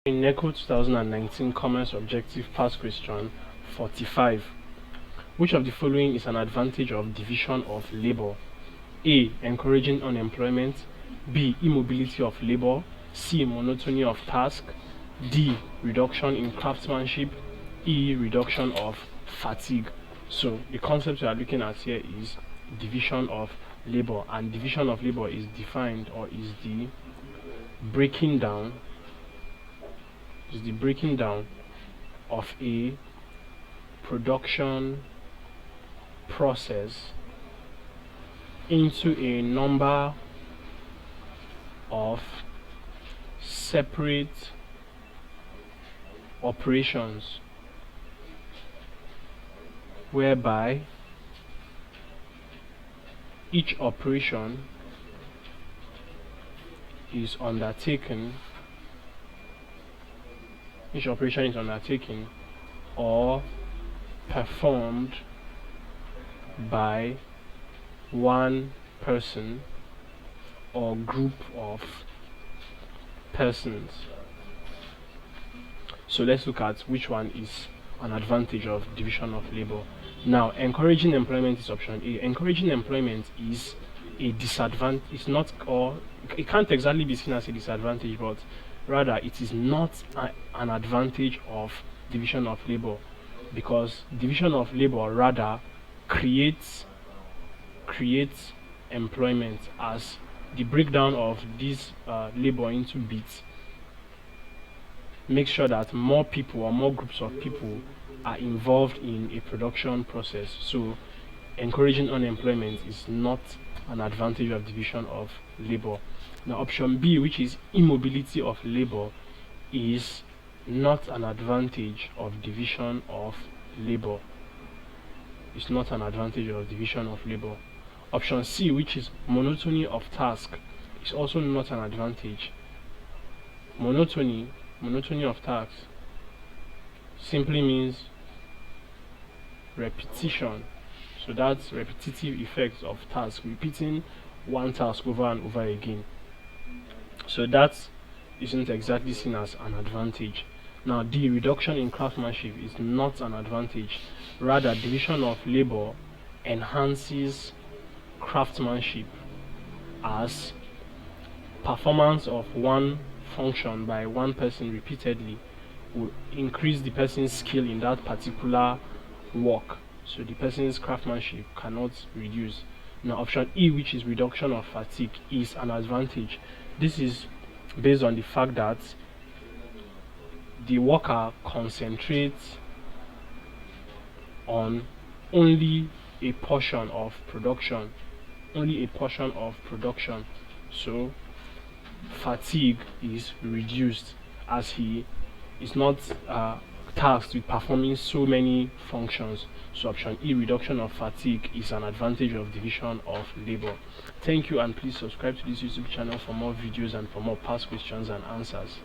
In NECO 2019 Commerce Objective Past Question 45. Which of the following is an advantage of division of labor? A. Encouraging unemployment. B. Immobility of labor. C. Monotony of task. D. Reduction in craftsmanship. E. Reduction of fatigue. So the concept we are looking at here is division of labor, and division of labor is defined, or is the breaking down of a production process into a number of separate operations whereby each operation is undertaken or performed by one person or group of persons. So let's look at which one is an advantage of division of labor. Now, encouraging employment is option A. Encouraging employment is a disadvantage. It's not, or it can't exactly be seen as a disadvantage, but rather it is not an advantage of division of labor, because division of labor rather creates employment, as the breakdown of this labor into bits makes sure that more people or more groups of people are involved in a production process. So encouraging unemployment is not an advantage of division of labor. Now, option B, which is immobility of labor, is not an advantage of division of labor. It's not an advantage of division of labor. Option C, which is monotony of task, is also not an advantage. Monotony of task simply means repetition. So that's repetitive effects of task, repeating one task over and over again. So that isn't exactly seen as an advantage. Now, the reduction in craftsmanship is not an advantage. Rather, division of labor enhances craftsmanship, as performance of one function by one person repeatedly will increase the person's skill in that particular work, so the person's craftsmanship cannot reduce. Now, option E, which is reduction of fatigue, is an advantage. This is based on the fact that the worker concentrates on only a portion of production, so fatigue is reduced, as he is not tasked with performing so many functions. So option E, reduction of fatigue, is an advantage of division of labor. Thank you, and please subscribe to this YouTube channel for more videos and for more past questions and answers.